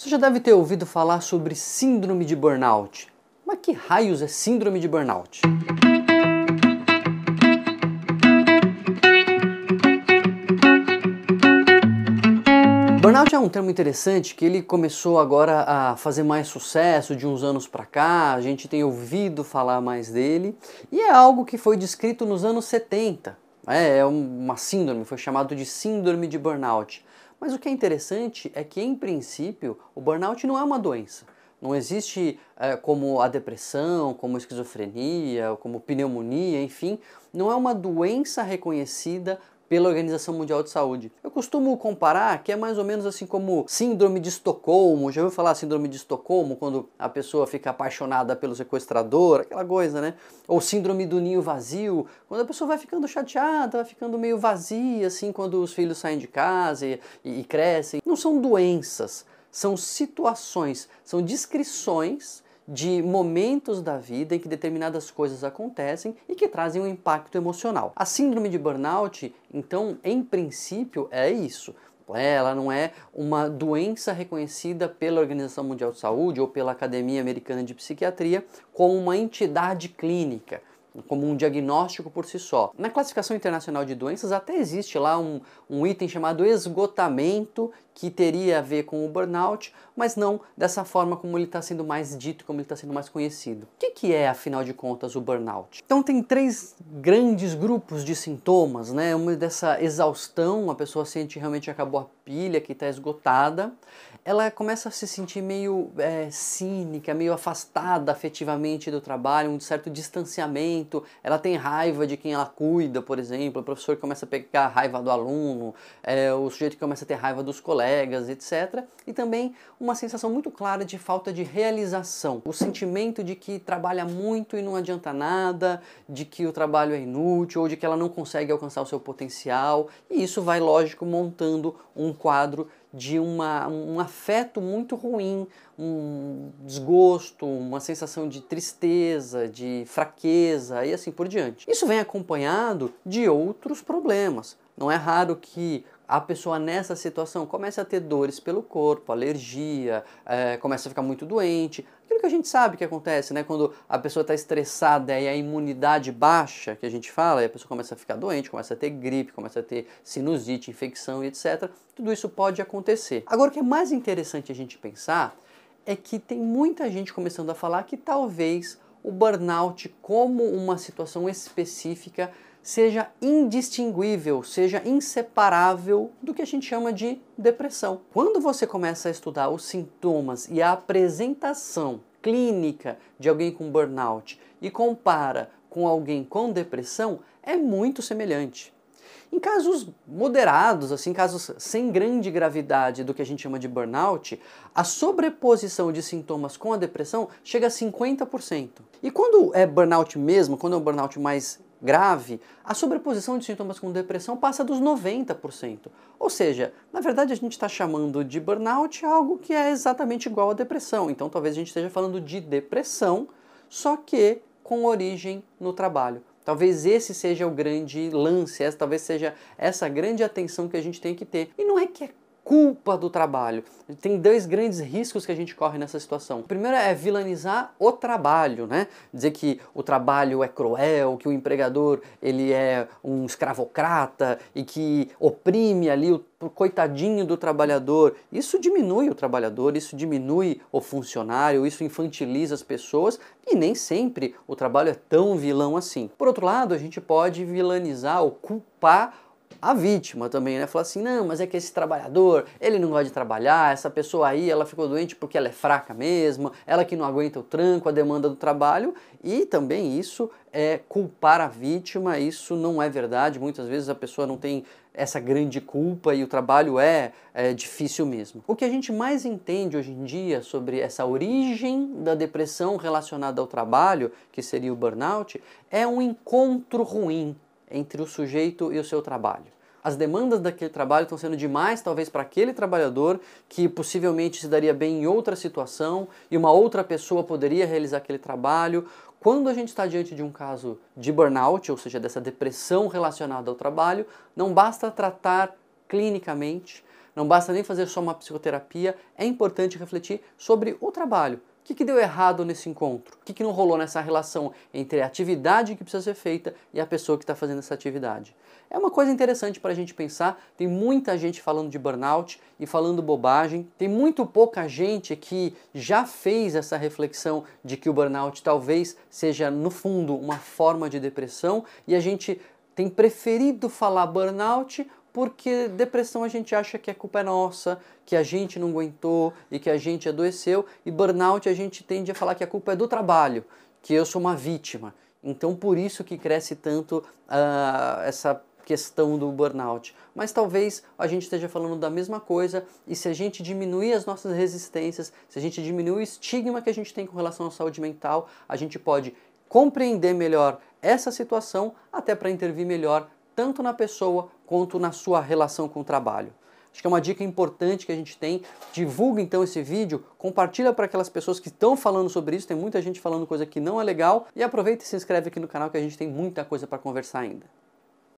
Você já deve ter ouvido falar sobre síndrome de burnout. Mas que raios é síndrome de burnout? Burnout é um termo interessante que ele começou agora a fazer mais sucesso de uns anos para cá, a gente tem ouvido falar mais dele, e é algo que foi descrito nos anos 70. É uma síndrome, foi chamado de síndrome de burnout. Mas o que é interessante é que, em princípio, o burnout não é uma doença. Não existe como a depressão, como a esquizofrenia, como pneumonia, enfim, não é uma doença reconhecida pela Organização Mundial de Saúde. Eu costumo comparar que é mais ou menos assim como síndrome de Estocolmo. Já ouviu falar síndrome de Estocolmo, quando a pessoa fica apaixonada pelo sequestrador, aquela coisa, né? Ou síndrome do ninho vazio, quando a pessoa vai ficando chateada, vai ficando meio vazia, assim, quando os filhos saem de casa e crescem. Não são doenças, são situações, são descrições de momentos da vida em que determinadas coisas acontecem e que trazem um impacto emocional. A síndrome de burnout, então, em princípio, é isso. Ela não é uma doença reconhecida pela Organização Mundial de Saúde ou pela Academia Americana de Psiquiatria como uma entidade clínica, como um diagnóstico por si só. Na classificação internacional de doenças até existe lá um item chamado esgotamento, que teria a ver com o burnout, mas não dessa forma como ele está sendo mais dito, como ele está sendo mais conhecido. O que é, afinal de contas, o burnout? Então tem três grandes grupos de sintomas, né? Uma dessa exaustão, a pessoa sente realmente acabou a pilha, que está esgotada. Ela começa a se sentir meio cínica, meio afastada afetivamente do trabalho, um certo distanciamento. Ela tem raiva de quem ela cuida, por exemplo. O professor começa a pegar raiva do aluno, o sujeito começa a ter raiva dos colegas, etc. E também uma sensação muito clara de falta de realização. O sentimento de que trabalha muito e não adianta nada, de que o trabalho é inútil ou de que ela não consegue alcançar o seu potencial. E isso vai, lógico, montando um quadro de um afeto muito ruim, um desgosto, uma sensação de tristeza, de fraqueza e assim por diante. Isso vem acompanhado de outros problemas. Não é raro que a pessoa nessa situação começa a ter dores pelo corpo, alergia, começa a ficar muito doente. Aquilo que a gente sabe que acontece, né? Quando a pessoa está estressada e a imunidade baixa, que a gente fala, e a pessoa começa a ficar doente, começa a ter gripe, começa a ter sinusite, infecção e etc. Tudo isso pode acontecer. Agora, o que é mais interessante a gente pensar é que tem muita gente começando a falar que talvez o burnout, como uma situação específica, seja indistinguível, seja inseparável do que a gente chama de depressão. Quando você começa a estudar os sintomas e a apresentação clínica de alguém com burnout e compara com alguém com depressão, é muito semelhante. Em casos moderados, assim, casos sem grande gravidade do que a gente chama de burnout, a sobreposição de sintomas com a depressão chega a 50%. E quando é burnout mesmo, quando é um burnout mais grave, a sobreposição de sintomas com depressão passa dos 90%. Ou seja, na verdade a gente está chamando de burnout algo que é exatamente igual à depressão. Então talvez a gente esteja falando de depressão, só que com origem no trabalho. Talvez esse seja o grande lance, talvez seja essa grande atenção que a gente tem que ter. E não é que é culpa do trabalho. Tem dois grandes riscos que a gente corre nessa situação. O primeiro é vilanizar o trabalho, né? Dizer que o trabalho é cruel, que o empregador ele é um escravocrata e que oprime ali o coitadinho do trabalhador. Isso diminui o trabalhador, isso diminui o funcionário, isso infantiliza as pessoas e nem sempre o trabalho é tão vilão assim. Por outro lado, a gente pode vilanizar ou culpar a vítima também, né? Falar assim, não, mas é que esse trabalhador, ele não gosta de trabalhar, essa pessoa aí, ela ficou doente porque ela é fraca mesmo, ela que não aguenta o tranco, a demanda do trabalho, e também isso é culpar a vítima, isso não é verdade, muitas vezes a pessoa não tem essa grande culpa e o trabalho é difícil mesmo. O que a gente mais entende hoje em dia sobre essa origem da depressão relacionada ao trabalho, que seria o burnout, é um encontro ruim entre o sujeito e o seu trabalho. As demandas daquele trabalho estão sendo demais, talvez, para aquele trabalhador que possivelmente se daria bem em outra situação e uma outra pessoa poderia realizar aquele trabalho. Quando a gente está diante de um caso de burnout, ou seja, dessa depressão relacionada ao trabalho, não basta tratar clinicamente, não basta nem fazer só uma psicoterapia, é importante refletir sobre o trabalho. O que deu errado nesse encontro? O que não rolou nessa relação entre a atividade que precisa ser feita e a pessoa que está fazendo essa atividade? É uma coisa interessante para a gente pensar. Tem muita gente falando de burnout e falando bobagem. Tem muito pouca gente que já fez essa reflexão de que o burnout talvez seja, no fundo, uma forma de depressão, e a gente tem preferido falar burnout porque depressão a gente acha que a culpa é nossa, que a gente não aguentou e que a gente adoeceu, e burnout a gente tende a falar que a culpa é do trabalho, que eu sou uma vítima. Então por isso que cresce tanto essa questão do burnout. Mas talvez a gente esteja falando da mesma coisa, e se a gente diminuir as nossas resistências, se a gente diminuir o estigma que a gente tem com relação à saúde mental, a gente pode compreender melhor essa situação, até para intervir melhor tanto na pessoa quanto na sua relação com o trabalho. Acho que é uma dica importante que a gente tem. Divulga então esse vídeo, compartilha para aquelas pessoas que estão falando sobre isso, tem muita gente falando coisa que não é legal, e aproveita e se inscreve aqui no canal que a gente tem muita coisa para conversar ainda.